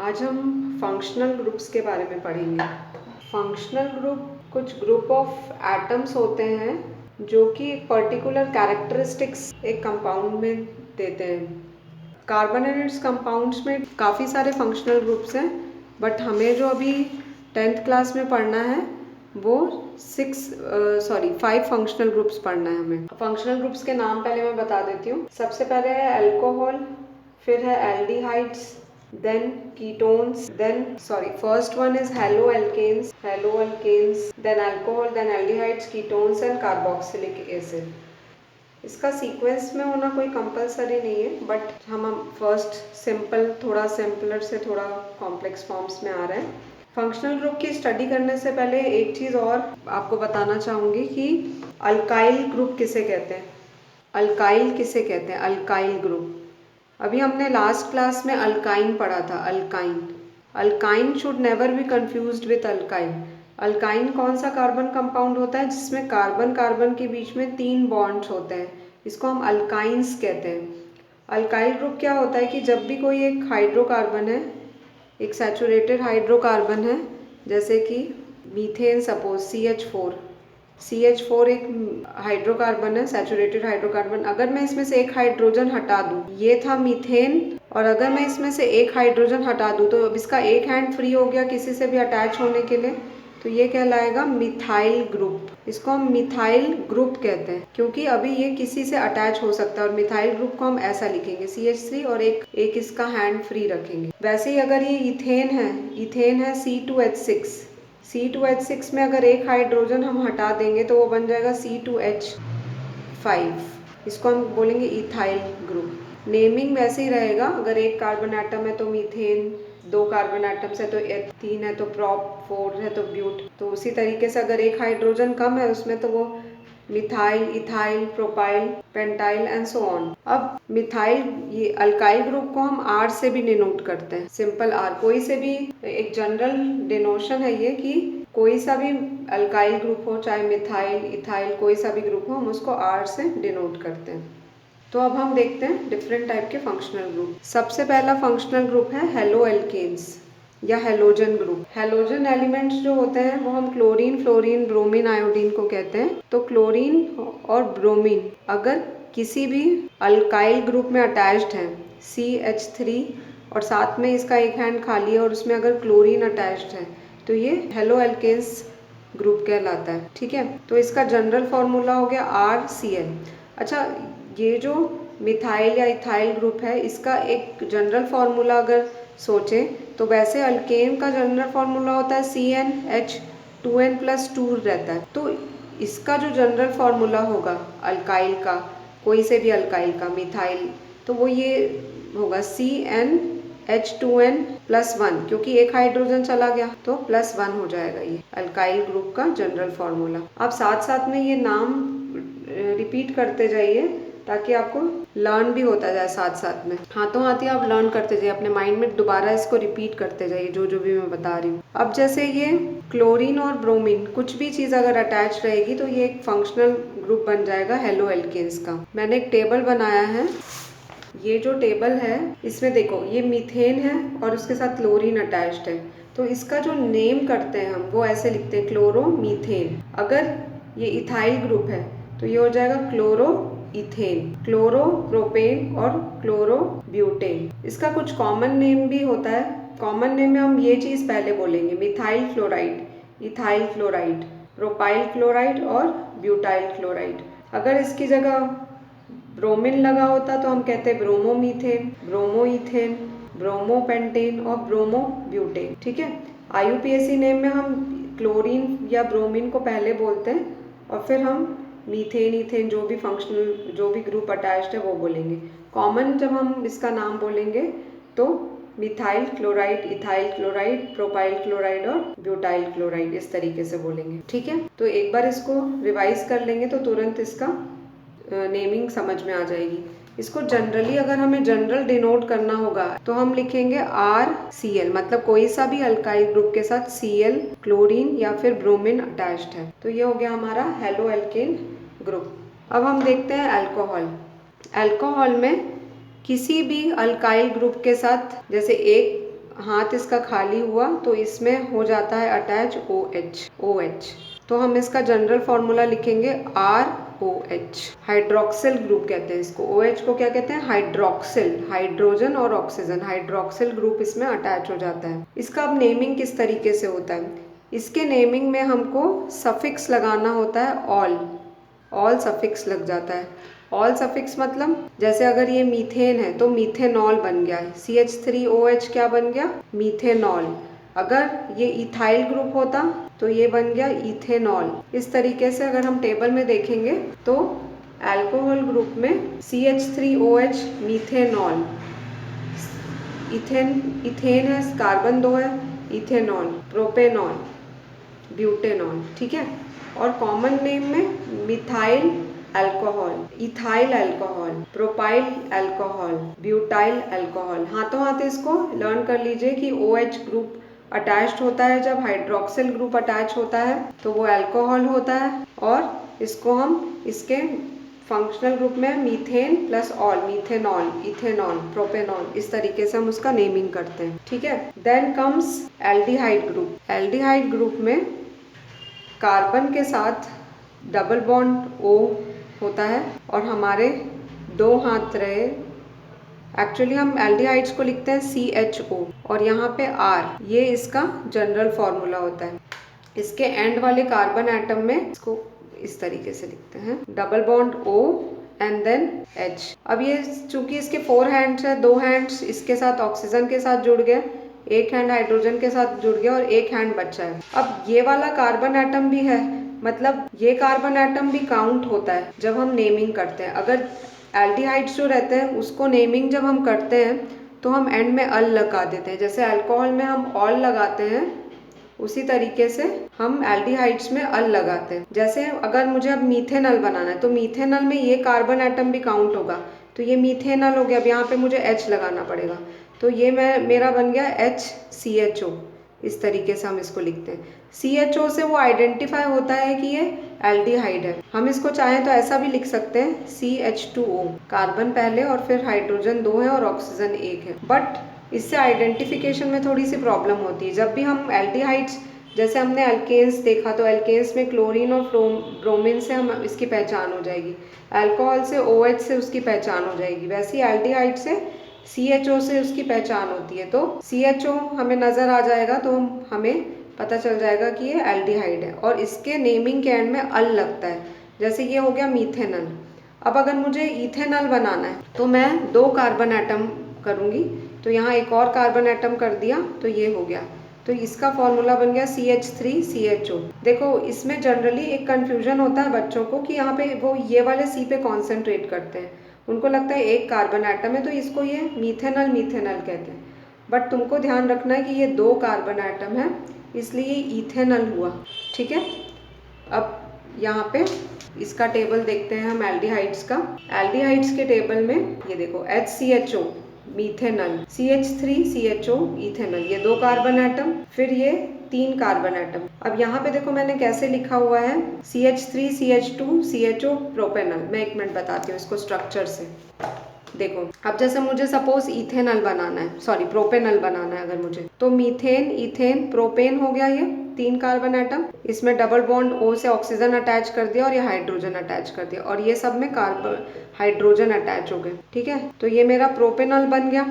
आज हम functional groups के बारे में पढ़ेंगे। फंक्शनल ग्रुप कुछ ग्रुप ऑफ एटम्स होते हैं जो कि एक पर्टिकुलर कैरेक्टरिस्टिक्स एक कंपाउंड में देते हैं। कार्बन एंड इट्स कंपाउंड्स में काफ़ी सारे फंक्शनल ग्रुप्स हैं, बट हमें जो अभी 10th क्लास में पढ़ना है वो 5 फंक्शनल ग्रुप्स पढ़ना है हमें। फंक्शनल ग्रुप्स के नाम पहले मैं बता देती हूँ। सबसे पहले है अल्कोहल, फिर है aldehydes, then ketones, first one is haloalkanes, then alcohol, then aldehydes, ketones and carboxylic acid. इसका सीक्वेंस में होना कोई कंपलसरी नहीं है, बट हम फर्स्ट सिंपल, थोड़ा सिंपलर से थोड़ा कॉम्प्लेक्स फॉर्म्स में आ रहे हैं। फंक्शनल ग्रुप की स्टडी करने से पहले एक चीज़ और आपको बताना चाहूँगी कि अल्काइल ग्रुप किसे कहते हैं। Alkyl group. अभी हमने लास्ट क्लास में अल्काइन पढ़ा था। Alkyne should never be confused with alkyl. Alkyne कौन सा कार्बन कंपाउंड होता है जिसमें कार्बन कार्बन के बीच में 3 बॉन्ड्स होते हैं, इसको हम अल्काइंस कहते हैं। अल्काइल ग्रुप क्या होता है कि जब भी कोई एक हाइड्रोकार्बन है, एक सैचुरेटेड हाइड्रोकार्बन है, जैसे कि मीथेन, सपोज CH4 एक हाइड्रोकार्बन है, सैचुरेटेड हाइड्रोकार्बन। अगर मैं इसमें से एक हाइड्रोजन हटा दूं, ये था मीथेन, और अगर मैं इसमें से एक हाइड्रोजन हटा दूं तो अब इसका एक हैंड फ्री हो गया किसी से भी अटैच होने के लिए, तो ये कहलाएगा मिथाइल ग्रुप। इसको हम मिथाइल ग्रुप कहते हैं क्योंकि अभी ये किसी से अटैच हो सकता है। और मिथाइल ग्रुप को हम ऐसा लिखेंगे CH3 और एक इसका हैंड फ्री रखेंगे। वैसे ही अगर ये इथेन है C2H6 में अगर एक हाइड्रोजन हम हटा देंगे तो वो बन जाएगा C2H5। इसको हम बोलेंगे इथाइल ग्रुप। नेमिंग वैसे ही रहेगा, अगर एक कार्बन एटम है तो मीथेन, 2 कार्बन एटम्स है तो 3 है तो प्रॉप, 4 है तो ब्यूट। तो उसी तरीके से अगर एक हाइड्रोजन कम है उसमें तो वो methyl, ethyl, propyl, pentyl and so on. अब मिथाइल, ये अल्काइल ग्रुप को हम R से भी डिनोट करते हैं, सिंपल R। कोई से भी एक जनरल डिनोशन है ये कि कोई सा भी अल्काइल ग्रुप हो, चाहे मिथाइल, इथाइल, कोई सा भी ग्रुप हो, हम उसको R से डिनोट करते हैं। तो अब हम देखते हैं डिफरेंट टाइप के फंक्शनल ग्रुप। सबसे पहला फंक्शनल ग्रुप है हेलोएल्केन्स या हेलोजन ग्रुप। हेलोजन एलिमेंट्स जो होते हैं वो हम क्लोरीन, फ्लोरीन, ब्रोमीन, आयोडीन को कहते हैं। तो क्लोरीन और ब्रोमीन अगर किसी भी अल्काइल ग्रुप में अटैच्ड है, CH3, और साथ में इसका एक हैंड खाली है और उसमें अगर क्लोरीन अटैच्ड है, तो ये हेलोएल्केन्स ग्रुप कहलाता है। ठीक है, तो इसका जनरल फॉर्मूला हो गया RCl। अच्छा, ये जो मिथाइल या इथाइल ग्रुप है, इसका एक जनरल फार्मूला अगर सोचें तो वैसे अल्केन का जनरल फार्मूला होता है CnH2n+2 रहता है। तो इसका जो जनरल फार्मूला होगा अल्काइल का, कोई से भी अल्काइल का, मिथाइल, तो वो ये होगा CnH2n+1, क्योंकि एक हाइड्रोजन चला गया तो +1 हो जाएगा ये अल्काइल ग्रुप का जनरल फार्मूला। आप साथ साथ में ये नाम रिपीट करते जाइए ताकि आपको लर्न भी होता जाए साथ साथ में। हाथों हाथ ही आप लर्न करते जाइए, अपने माइंड में दोबारा इसको रिपीट करते जाइए जो भी मैं बता रही हूँ। अब जैसे ये क्लोरीन और ब्रोमीन, कुछ भी चीज़ अगर अटैच रहेगी तो ये एक फंक्शनल ग्रुप बन जाएगा हेलोएल्केन्स का। मैंने एक टेबल बनाया है। ये जो टेबल है इसमें देखो, ये मीथेन है और उसके साथ क्लोरीन अटैच्ड है, तो इसका जो नेम करते हैं हम वो ऐसे लिखते हैं, क्लोरोमीथेन। अगर ये इथाइल ग्रुप है तो ये हो जाएगा क्लोरो इथेन, क्लोरो प्रोपेन और क्लोरो ब्यूटेन। इसका कुछ कॉमन नेम भी होता है। कॉमन नेम में हम ये चीज़ पहले बोलेंगे, methyl chloride, ethyl chloride, propyl chloride और ब्यूटाइल क्लोराइड। अगर इसकी जगह ब्रोमीन लगा होता तो हम कहते ब्रोमोमीथेन, ब्रोमोइथेन, ब्रोमोपेंटेन और ब्रोमोब्यूटेन। ठीक है, IUPAC नेम में हम क्लोरीन या ब्रोमीन को पहले बोलते हैं और फिर हम मीथेन, इथेन, जो भी ग्रुप अटैच्ड है वो बोलेंगे। कॉमन जब हम इसका नाम बोलेंगे तो methyl chloride, ethyl chloride, propyl chloride और ब्यूटाइल क्लोराइड, इस तरीके से बोलेंगे। ठीक है, तो एक बार इसको रिवाइज कर लेंगे तो तुरंत इसका नेमिंग समझ में आ जाएगी। इसको जनरली अगर हमें जनरल डिनोट करना होगा तो हम लिखेंगे RCl, मतलब कोई सा भी अल्काइल ग्रुप के साथ Cl, क्लोरीन या फिर ब्रोमीन अटैच्ड है। तो ये हो गया हमारा हेलोएल्केन ग्रुप। अब हम देखते हैं अल्कोहल। अल्कोहल में किसी भी अल्काइल ग्रुप के साथ, जैसे एक हाथ इसका खाली हुआ तो इसमें हो जाता है अटैच OH। तो हम इसका जनरल फॉर्मूला लिखेंगे ROH। हाइड्रोक्सिल ग्रुप कहते हैं इसको। OH को क्या कहते हैं? हाइड्रोक्सिल। हाइड्रोजन और ऑक्सीजन, हाइड्रोक्सिल ग्रुप इसमें अटैच हो जाता है। इसका अब नेमिंग किस तरीके से होता है? इसके नेमिंग में हमको सफिक्स लगाना होता है ऑल सफिक्स लग जाता है। ऑल सफिक्स मतलब जैसे अगर ये मीथेन है तो मीथेनॉल बन गया है। CH3OH क्या बन गया? मीथेनॉल। अगर ये इथाइल ग्रुप होता तो ये बन गया इथेनॉल। इस तरीके से अगर हम टेबल में देखेंगे तो अल्कोहल ग्रुप में CH3OH मीथेनॉल, इथेन है, कार्बन 2 है, इथेनॉल, प्रोपेनॉल, ब्यूटेनॉल, ठीक है। और कॉमन नेम में methyl alcohol, ethyl alcohol, propyl alcohol, butyl alcohol. हाथों हाथ इसको लर्न कर लीजिए कि OH ग्रुप अटैच्ड होता है, जब हाइड्रोक्सिल ग्रुप अटैच होता है तो वो अल्कोहल होता है, और इसको हम इसके फंक्शनल ग्रुप में methane plus all, methanol, ethanol, propanol, इस तरीके से हम उसका नेमिंग करते हैं, ठीक है। Then comes aldehyde group. Aldehyde group में कार्बन के साथ डबल बॉन्ड O होता है और हमारे 2 हाथ रहे। एक्चुअली हम एल्डिहाइड्स को लिखते हैं CHO और यहाँ पे R, ये इसका जनरल फॉर्मूला होता है। इसके एंड वाले कार्बन एटम में इसको इस तरीके से लिखते हैं, double bond O and then H। अब ये चूंकि इसके 4 हैंड्स है, 2 हैंड्स इसके साथ ऑक्सीजन के साथ जुड़ गए, 1 हैंड हाइड्रोजन के साथ जुड़ गया और 1 हैंड बचा है। अब ये वाला कार्बन एटम भी है, मतलब ये कार्बन एटम भी काउंट होता है जब हम नेमिंग करते हैं। अगर एल्डिहाइड्स जो रहते हैं उसको नेमिंग जब हम करते हैं तो हम एंड में अल लगा देते हैं। जैसे अल्कोहल में हम ऑल लगाते हैं, उसी तरीके से हम एल्डिहाइड्स में अल लगाते हैं। जैसे अगर मुझे अब मीथेनॉल बनाना है तो मीथेनॉल में ये कार्बन एटम भी काउंट होगा, तो ये मीथेनॉल हो गया। अब यहाँ पे मुझे H लगाना पड़ेगा, तो ये मेरा बन गया HCHO। इस तरीके से हम इसको लिखते हैं। CHO से वो आइडेंटिफाई होता है कि ये एल्डिहाइड है। हम इसको चाहें तो ऐसा भी लिख सकते हैं CH2O, कार्बन पहले और फिर हाइड्रोजन 2 है और ऑक्सीजन 1 है। बट इससे आइडेंटिफिकेशन में थोड़ी सी प्रॉब्लम होती है। जब भी हम एल्डिहाइड्स, जैसे हमने एल्केन्स देखा तो एल्केन्स में क्लोरीन और ब्रोमीन से हम इसकी पहचान हो जाएगी, अल्कोहल से OH से उसकी पहचान हो जाएगी, वैसे ही एल्डिहाइड से CHO से उसकी पहचान होती है। तो CHO हमें नज़र आ जाएगा तो हमें पता चल जाएगा कि ये एल्डिहाइड है, और इसके नेमिंग के एंड में अल लगता है। जैसे ये हो गया मीथेनॉल। अब अगर मुझे इथेनॉल बनाना है तो मैं 2 कार्बन एटम करूँगी, तो यहाँ एक और कार्बन एटम कर दिया तो ये हो गया। तो इसका फॉर्मूला बन गया CH3CHO। देखो इसमें जनरली एक कन्फ्यूजन होता है बच्चों को कि यहाँ पे वो ये वाले C पे कॉन्सेंट्रेट करते हैं, उनको लगता है एक कार्बन एटम है तो इसको ये मीथेनॉल कहते हैं। बट तुमको ध्यान रखना है कि ये 2 कार्बन एटम है, इसलिए ये इथेनॉल हुआ, ठीक है। अब यहाँ पे इसका टेबल देखते हैं हम एल्डिहाइड्स का। एल्डिहाइड्स के टेबल में ये देखो HCHO मीथेनॉल, CH3CHO इथेनॉल, ये 2 कार्बन एटम, फिर ये 3 कार्बन एटम। अब यहाँ पे देखो मैंने कैसे लिखा हुआ है CH3CH2CHO प्रोपेनॉल। मैं एक मिनट बताती हूँ इसको स्ट्रक्चर से। देखो अब जैसे मुझे सपोज इथेनॉल बनाना है, सॉरी प्रोपेनॉल बनाना है अगर मुझे, तो मीथेन, इथेन, प्रोपेन हो गया ये 3 कार्बन एटम, इसमें डबल बॉन्ड O से ऑक्सीजन अटैच कर दिया और ये हाइड्रोजन अटैच कर दिया, और ये सब में कार्बन हाइड्रोजन अटैच हो गए, ठीक है। तो ये मेरा प्रोपेनॉल बन गया।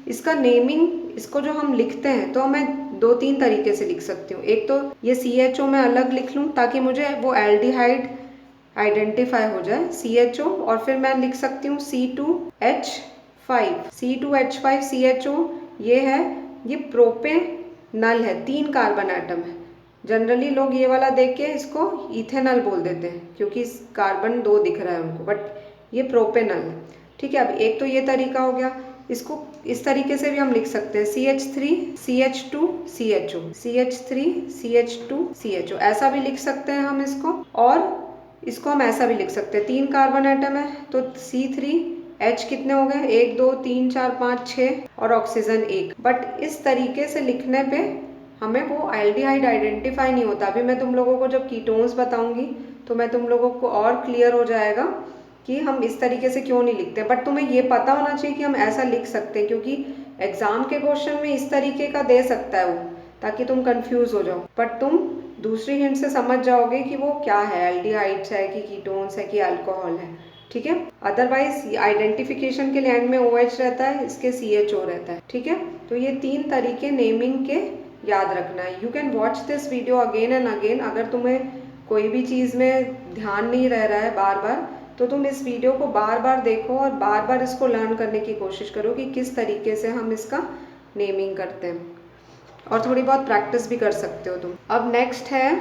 इसका नेमिंग, इसको जो हम लिखते हैं तो मैं 2-3 तरीके से लिख सकती हूँ। एक तो ये CHO में अलग लिख लूँ ताकि मुझे वो एल्डिहाइड आइडेंटिफाई हो जाए CHO, और फिर मैं लिख सकती हूँ C2H5 CHO, ये है, ये प्रोपेनॉल है, 3 कार्बन एटम है। जनरली लोग ये वाला देख के इसको इथेनॉल बोल देते हैं क्योंकि कार्बन 2 दिख रहा है उनको, बट ये प्रोपेनॉल है, ठीक है। अब एक तो ये तरीका हो गया। इसको इस तरीके से भी हम लिख सकते हैं CH3CH2CHO, CH3CH2CHO, ऐसा भी लिख सकते हैं हम इसको। और इसको हम ऐसा भी लिख सकते हैं, 3 कार्बन एटम है तो C3H कितने हो गए, 1 2 3 4 5 6 और ऑक्सीजन 1। बट इस तरीके से लिखने पे हमें वो एल्डिहाइड आइडेंटिफाई नहीं होता। अभी मैं तुम लोगों को जब कीटोन्स बताऊंगी तो मैं तुम लोगों को और क्लियर हो जाएगा कि हम इस तरीके से क्यों नहीं लिखते, बट तुम्हें ये पता होना चाहिए कि हम ऐसा लिख सकते हैं, क्योंकि एग्जाम के क्वेश्चन में इस तरीके का दे सकता है वो, ताकि तुम कंफ्यूज हो जाओ, बट तुम दूसरी हिंट से समझ जाओगे कि वो क्या है, एल्डिहाइड्स है कि कीटोन्स है कि अल्कोहल है। ठीक है, अदरवाइज आइडेंटिफिकेशन के लिए एंड में OH रहता है, इसके CHO रहता है। ठीक है, तो ये 3 तरीके नेमिंग के याद रखना है। You can watch this video again and again. अगर तुम्हें कोई भी चीज़ में ध्यान नहीं रह रहा है बार बार, तो तुम इस वीडियो को बार बार देखो और बार बार इसको लर्न करने की कोशिश करो कि किस तरीके से हम इसका नेमिंग करते हैं, और थोड़ी बहुत प्रैक्टिस भी कर सकते हो तुम। अब नेक्स्ट है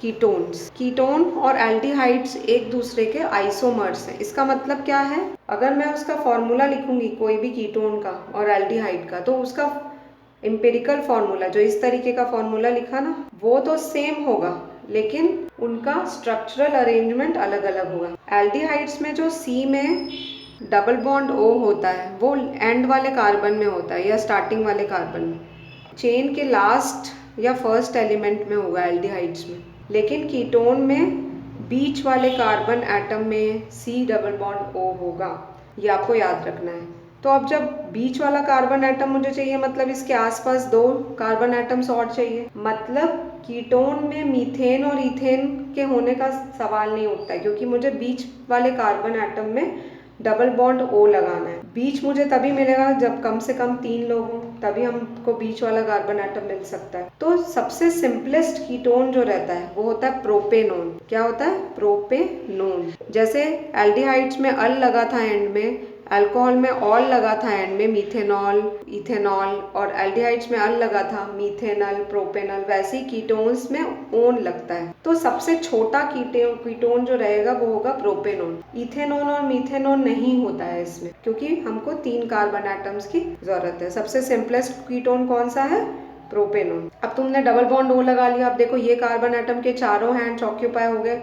कीटोन्स। कीटोन और एल्डिहाइड्स एक दूसरे के आइसोमर्स हैं। इसका मतलब क्या है, अगर मैं उसका फॉर्मूला लिखूंगी कोई भी कीटोन का और एल्डिहाइड का, तो उसका एम्पिरिकल फॉर्मूला, जो इस तरीके का फॉर्मूला लिखा ना, वो तो सेम होगा, लेकिन उनका स्ट्रक्चरल अरेंजमेंट अलग अलग होगा। एल्डिहाइड्स में जो C में डबल बॉन्ड O होता है, वो एंड वाले कार्बन में होता है या स्टार्टिंग वाले कार्बन में, चेन के लास्ट या फर्स्ट एलिमेंट में होगा एल्डिहाइड्स में। लेकिन कीटोन में बीच वाले कार्बन एटम में C डबल बॉन्ड O होगा, ये आपको याद रखना है। तो अब जब बीच वाला कार्बन एटम मुझे चाहिए, मतलब इसके आसपास 2 कार्बन एटम्स और चाहिए, मतलब कीटोन में मीथेन और इथेन के होने का सवाल नहीं उठता है, क्योंकि मुझे बीच वाले कार्बन एटम में डबल बॉन्ड O लगाना है। बीच मुझे तभी मिलेगा जब कम से कम 3 लोग हों, तभी हमको बीच वाला कार्बन एटम मिल सकता है। तो सबसे सिंपलेस्ट कीटोन जो रहता है वो होता है प्रोपेनोन। क्या होता है? प्रोपेनोन। जैसे एल्डिहाइड्स में अल लगा था एंड में, अल्कोहल में ऑल लगा था एंड में, मीथेनॉल, इथेनॉल, और एल्डिहाइड्स में अल लगा था, मीथेनल, प्रोपेनल, वैसे ही कीटोन्स में ओन लगता है। तो सबसे छोटा कीटोन जो रहेगा वो होगा प्रोपेनोन। इथेनॉन और मीथेनॉन नहीं होता है इसमें, क्योंकि हमको 3 कार्बन एटम्स की जरूरत है। सबसे सिंपलेस्ट कीटोन कौन सा है? प्रोपेनोन। अब तुमने डबल बॉन्ड O लगा लिया। अब देखो, ये कार्बन एटम के चारों हैंड्स ऑक्यूपाई हो गए,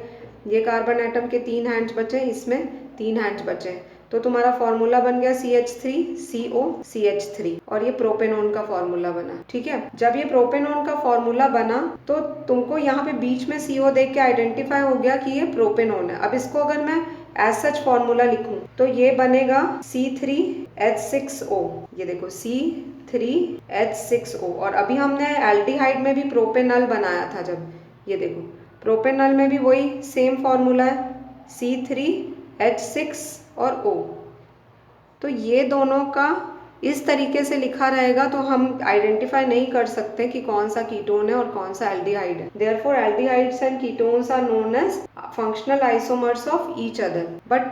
ये कार्बन एटम के 3 हैंड्स बचे, इसमें 3 हैंड्स बचे, तो तुम्हारा फॉर्मूला बन गया CH3CO CH3, और ये प्रोपेनोन का फॉर्मूला बना। ठीक है, जब ये प्रोपेनोन का फॉर्मूला बना तो तुमको यहाँ पे बीच में CO देख के आइडेंटिफाई हो गया कि ये प्रोपेनोन है। अब इसको अगर मैं एज सच फॉर्मूला लिखूं तो ये बनेगा C3H6O। ये देखो, C3H6O। और अभी हमने एल्डिहाइड में भी प्रोपेनल बनाया था जब, ये देखो प्रोपेनल में भी वही सेम फॉर्मूला है, C3H6 और O। तो ये दोनों का इस तरीके से लिखा रहेगा तो हम आइडेंटिफाई नहीं कर सकते कि कौन सा कीटोन है और कौन सा एल्डिहाइड है। Therefore aldehydes and ketones are known as functional isomers of each other. But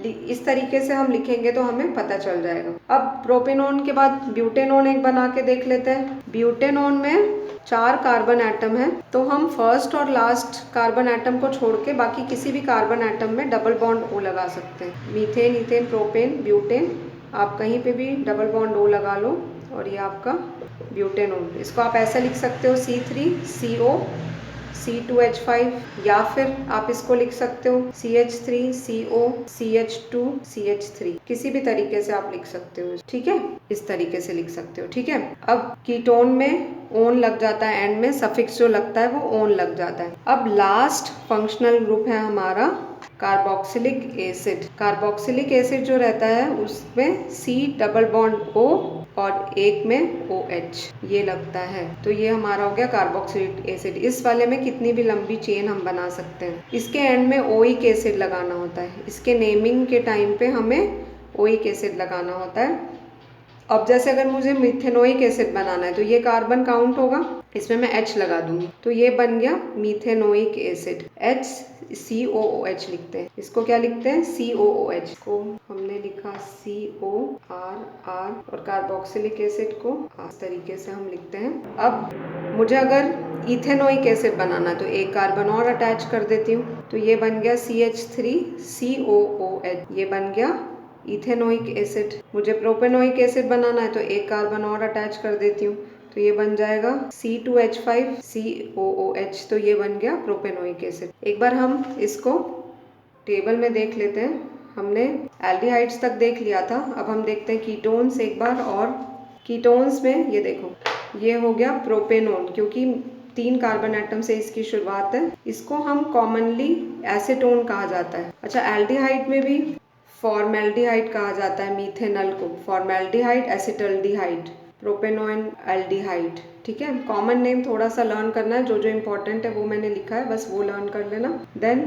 इस तरीके से हम लिखेंगे तो हमें पता चल जाएगा। अब प्रोपेनोन के बाद ब्यूटेनोन एक बना के देख लेते हैं। ब्यूटेनोन में 4 कार्बन एटम है, तो हम फर्स्ट और लास्ट कार्बन एटम को छोड़ के बाकी किसी भी कार्बन एटम में डबल बॉन्ड O लगा सकते हैं। मीथेन, इथेन, प्रोपेन, ब्यूटेन, आप कहीं पे भी डबल बॉन्ड O लगा लो और ये आपका ब्यूटेनोन। इसको आप ऐसे लिख सकते हो C3CO C2H5, या फिर आप इसको लिख सकते हो CH3CO CH2 CH3, किसी भी तरीके से आप लिख सकते हो। ठीक है, इस तरीके से लिख सकते हो। ठीक है, अब कीटोन में ओन लग जाता है, एंड में सफिक्स जो लगता है वो ओन लग जाता है। अब लास्ट फंक्शनल ग्रुप है हमारा कार्बोक्सिलिक एसिड। कार्बोक्सिलिक एसिड जो रहता है उसमें C डबल बॉन्ड O और एक में OH ये लगता है, तो ये हमारा हो गया कार्बोक्सिलिक एसिड। इस वाले में कितनी भी लंबी चेन हम बना सकते हैं। इसके एंड में ओइक एसिड लगाना होता है, इसके नेमिंग के टाइम पे हमें ओइक एसिड लगाना होता है। अब जैसे अगर मुझे मिथेनोइक एसिड बनाना है तो ये कार्बन काउंट होगा, इसमें मैं H लगा दूंगी, तो ये बन गया मिथेनोइक एसिड। HCOOH लिखते हैं, इसको क्या लिखते हैं? COOH को हमने लिखा CORR, और कार्बोक्सिलिक एसिड को इस तरीके से हम लिखते हैं। अब मुझे अगर इथेनोइक एसिड बनाना है तो एक कार्बन और अटैच कर देती हूँ, तो ये बन गया CH3COOH, ये बन गया इथेनोइक एसिड। मुझे प्रोपेनोइक एसिड बनाना है तो एक कार्बन और अटैच कर देती हूँ, तो ये बन जाएगा C2H5COOH, तो ये बन गया प्रोपेनोइक एसिड। एक बार हम इसको टेबल में देख लेते हैं। हमने एल्डिहाइड्स तक देख लिया था, अब हम देखते हैं कीटोन्स एक बार। और कीटोन्स में ये देखो, ये हो गया प्रोपेनोन, क्योंकि 3 कार्बन एटम से इसकी शुरुआत है। इसको हम कॉमनली एसीटोन कहा जाता है। अच्छा, एल्डिहाइड में भी फॉर्मेल्डिहाइड कहा जाता है मीथेनॉल को, फॉर्मेल्डिहाइड, एसिटल्डिहाइड, प्रोपेनॉन एल्डिहाइड। ठीक है, कॉमन नेम थोड़ा सा लर्न करना है, जो जो इम्पोर्टेंट है वो मैंने लिखा है, बस वो लर्न कर लेना। देन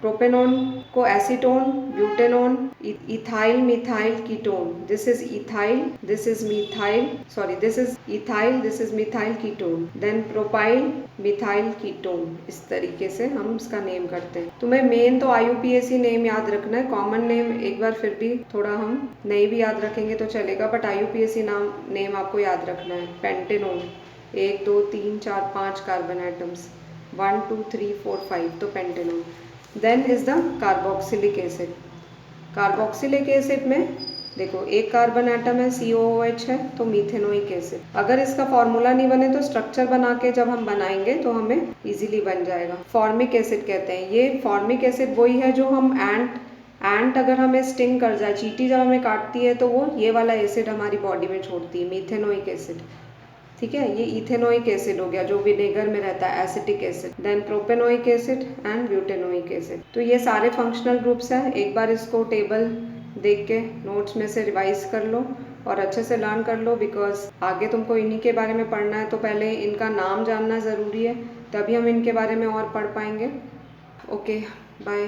प्रोपेनॉन को acetone, butanone, ethyl methyl ketone, this is ethyl, this is methyl, sorry this is ethyl, this is methyl ketone. Then propyl methyl ketone, इस तरीके से हम इसका नेम करते हैं। तुम्हें मेन तो IUPAC नेम याद रखना है, कॉमन नेम एक बार फिर भी थोड़ा हम नहीं भी याद रखेंगे तो चलेगा, बट IUPAC नेम आपको याद रखना है। पेंटेनॉन, 1 2 3 4 5 कार्बन एटम्स, 1 2 3 4 5, तो pentanone. Then is the carboxylic acid. Carboxylic acid में देखो एक कार्बन एटम है, COOH है, तो मीथेनोइक एसिड। अगर इसका फॉर्मूला नहीं बने तो स्ट्रक्चर बना के जब हम बनाएंगे तो हमें इजीली बन जाएगा। फॉर्मिक एसिड कहते हैं, ये फॉर्मिक एसिड वही है जो हम एंट अगर हमें स्टिंग कर जाए, चींटी जब हमें काटती है तो वो ये वाला एसिड हमारी बॉडी में छोड़ती है, मीथेनोइक एसिड। ठीक है, ये इथेनोइक एसिड हो गया जो विनेगर में रहता है, acetic acid. Then propanoic acid and butanoic acid. तो ये सारे फंक्शनल ग्रुप्स हैं, एक बार इसको टेबल देख के नोट्स में से रिवाइज कर लो और अच्छे से लर्न कर लो, बिकॉज आगे तुमको इन्हीं के बारे में पढ़ना है, तो पहले इनका नाम जानना ज़रूरी है, तभी हम इनके बारे में और पढ़ पाएंगे। Okay, bye.